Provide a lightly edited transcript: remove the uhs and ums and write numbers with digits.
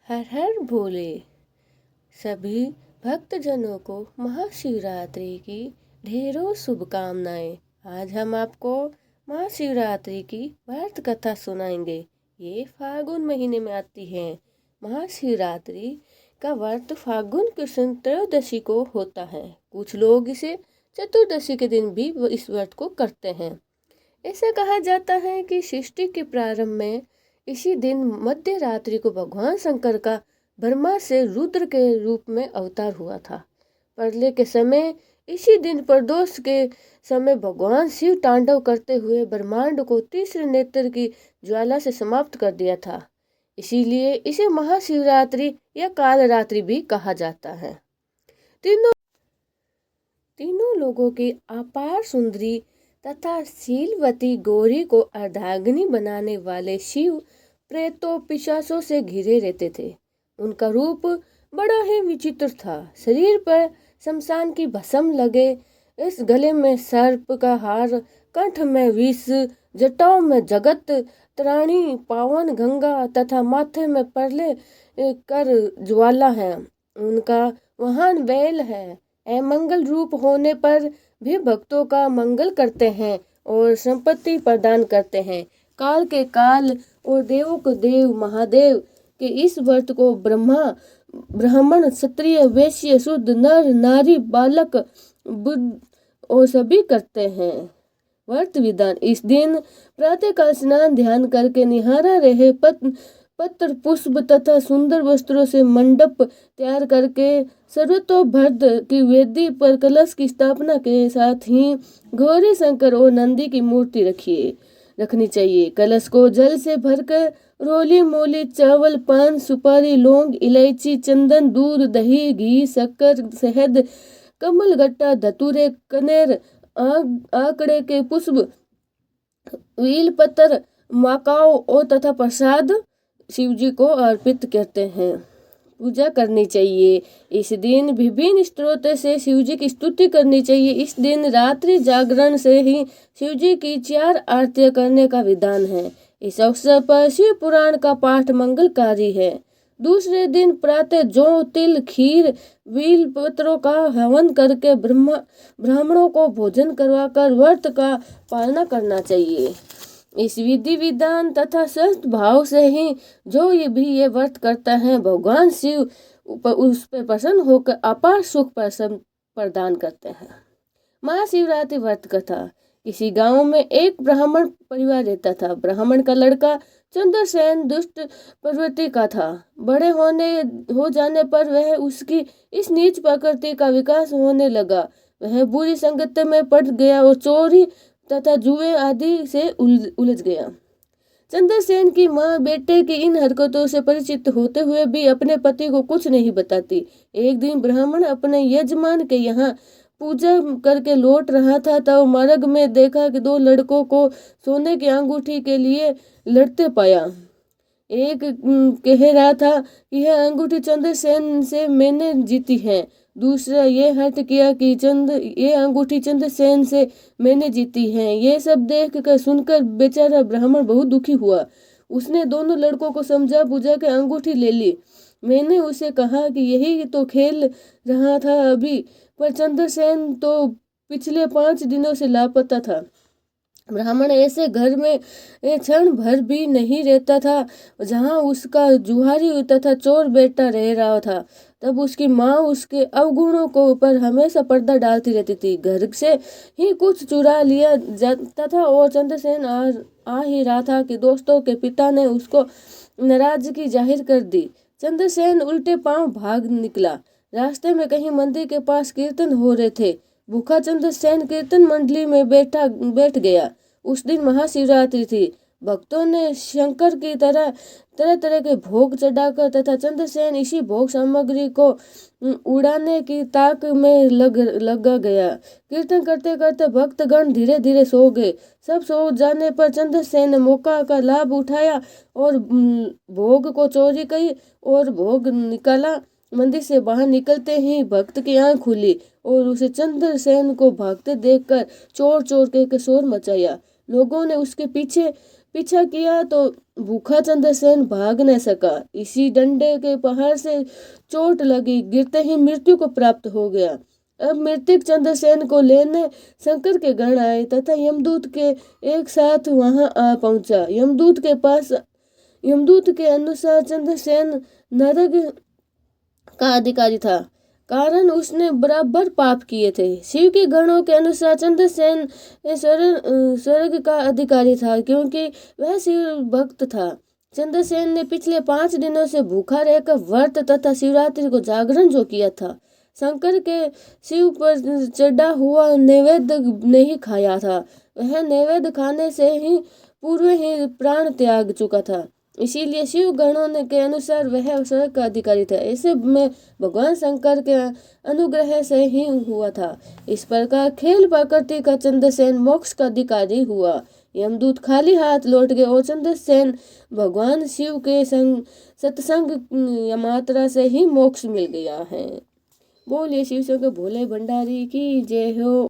हर हर भोले। सभी भक्तजनों को महाशिवरात्रि की ढेरों शुभकामनाएं। आज हम आपको महाशिवरात्रि की व्रत कथा सुनाएंगे। ये फागुन महीने में आती है। महाशिवरात्रि का व्रत फागुन कृष्ण त्रयोदशी को होता है। कुछ लोग इसे चतुर्दशी के दिन भी इस व्रत को करते हैं। ऐसा कहा जाता है कि सृष्टि के प्रारंभ में इसी दिन मध्य रात्रि को भगवान शंकर का ब्रह्मा से रुद्र के रूप में अवतार हुआ था। प्रलय के समय इसी दिन प्रदोष के समय भगवान शिव तांडव करते हुए ब्रह्मांड को तीसरे नेत्र की ज्वाला से समाप्त कर दिया था। इसीलिए इसे महाशिवरात्रि या कालरात्रि भी कहा जाता है। तीनों लोगों की अपार सुंदरी तथा शीलवती गौरी को अर्धांगिनी बनाने वाले शिव प्रेतों पिशाचों से घिरे रहते थे। उनका रूप बड़ा ही विचित्र था। शरीर पर शमशान की भस्म लगे, इस गले में सर्प का हार, कंठ में विष, जटाओं में जगत त्राणी पावन गंगा तथा माथे में प्रलय कर ज्वाला है। उनका वाहन बैल है। अमंगल रूप होने पर भी भक्तों का मंगल करते हैं और संपत्ति प्रदान करते हैं। काल के काल और देवों के देव महादेव के इस व्रत को ब्राह्मण क्षत्रिय वैश्य शुद्ध नर नारी बालक बुद्ध और सभी करते हैं। व्रत विधान: इस दिन प्रातःकाल स्नान ध्यान करके निहारा रहे पत्र पुष्प तथा सुंदर वस्त्रों से मंडप तैयार करके सर्वतोभद्र की वेदी पर कलश की स्थापना के साथ ही गौरी शंकर और नंदी की मूर्ति रखनी चाहिए। कलश को जल से भरकर रोली मोली चावल पान सुपारी लौंग इलायची चंदन दूध दही घी शक्कर शहद कमलगट्टा धतूरे कनेर आकड़े के पुष्प वील पत्थर माकाओ और तथा प्रसाद शिव जी को अर्पित करते हैं। पूजा करनी चाहिए। इस दिन विभिन्न स्तोत्र से शिव जी की स्तुति करनी चाहिए। इस दिन रात्रि जागरण से ही शिव जी की 4 आरतियां करने का विधान है। इस अवसर पर शिव पुराण का पाठ मंगलकारी है। दूसरे दिन प्रातः जौ तिल खीर बील पत्रों का हवन करके ब्राह्मणों को भोजन करवाकर व्रत का पालना करना चाहिए। इस विधि विधान तथा स्वस्थ भाव से ही जो ये व्रत करता है भगवान शिव उस पर प्रसन्न होकर अपार सुख प्रदान करते हैं। महाशिवरात्रि व्रत कथा: किसी गांव में एक ब्राह्मण परिवार रहता था। ब्राह्मण का लड़का चंद्रसेन दुष्ट प्रवृत्ति का था। बड़े हो जाने पर वह उसकी इस नीच प्रकृति का विकास होने लगा। वह बुरी संगत में पड़ गया और चोरी तथा जुए आदि से उलझ गया। चंद्रसेन की माँ बेटे की इन हरकतों से परिचित होते हुए भी अपने पति को कुछ नहीं बताती। एक दिन ब्राह्मण अपने यजमान के यहाँ पूजा करके लौट रहा था तब मार्ग में देखा कि 2 लड़कों को सोने की अंगूठी के लिए लड़ते पाया। एक कह रहा था कि यह अंगूठी चंद्रसेन से मैंने जीती है। दूसरा ये हर्ट किया कि ये अंगूठी चंद्रसेन से मैंने जीती है। ये सब देख कर सुनकर बेचारा ब्राह्मण बहुत दुखी हुआ। उसने दोनों लड़कों को समझा बुझा के अंगूठी ले ली। मैंने उसे कहा कि यही तो खेल रहा था अभी, पर चंद्रसेन तो पिछले 5 दिनों से लापता था। ब्राह्मण ऐसे घर में क्षण भर भी नहीं रहता था जहाँ उसका जुहारी तथा चोर बेटा रह रहा था। तब उसकी माँ उसके अवगुणों को ऊपर हमेशा पर्दा डालती रहती थी। घर से ही कुछ चुरा लिया जाता था और चंद्रसेन आ ही रहा था कि दोस्तों के पिता ने उसको नाराजगी जाहिर कर दी। चंद्रसेन उल्टे पांव भाग निकला। रास्ते में कहीं मंदिर के पास कीर्तन हो रहे थे। भूखा चंद्रसेन कीर्तन मंडली में बैठ गया। उस दिन महाशिवरात्रि थी। भक्तों ने शंकर की तरह तरह के भोग चढ़ाकर तथा चंद्रसेन इसी भोग सामग्री को उड़ाने की ताक में लगा गया। कीर्तन करते करते भक्तगण धीरे धीरे सो गए। सब सो जाने पर चंद्रसेन ने मौका का लाभ उठाया और भोग को चोरी की और भोग निकाला। मंदिर से बाहर निकलते ही भक्त की आंख खुली और उसे चंद्रसेन को भागते देखकर चोर चोर कहकर शोर मचाया। लोगों ने उसके पीछा किया तो भूखा चंद्रसेन भाग न सका। इसी डंडे के प्रहार से चोट लगी, गिरते ही मृत्यु को प्राप्त हो गया। अब मृतक चंद्रसेन को लेने शंकर के गण आए तथा यमदूत के एक साथ वहां आ पहुंचा। यमदूत के अनुसार चंद्रसेन नरक का अधिकारी था, कारण उसने बराबर पाप किए थे। शिव के गणों के अनुसार चंद्रसेन स्वर्ग का अधिकारी था, क्योंकि वह शिव भक्त था। चंद्रसेन ने पिछले 5 दिनों से भूखा रहकर व्रत तथा शिवरात्रि को जागरण जो किया था, शंकर के शिव पर चढ़ा हुआ नैवेद्य नहीं खाया था। वह नैवेद्य खाने से ही पूर्व ही प्राण त्याग चुका था, इसीलिए शिव गणों के अनुसार वह स्वर्ग का अधिकारी था। ऐसे में भगवान शंकर के अनुग्रह से ही हुआ था। इस प्रकार खेल प्रकृति का चंद्रसेन मोक्ष का अधिकारी हुआ। यमदूत खाली हाथ लौट गए और चंद्रसेन भगवान शिव के सत्संग मात्रा से ही मोक्ष मिल गया है। बोलिए शिव शंकर भोले भंडारी की जय हो।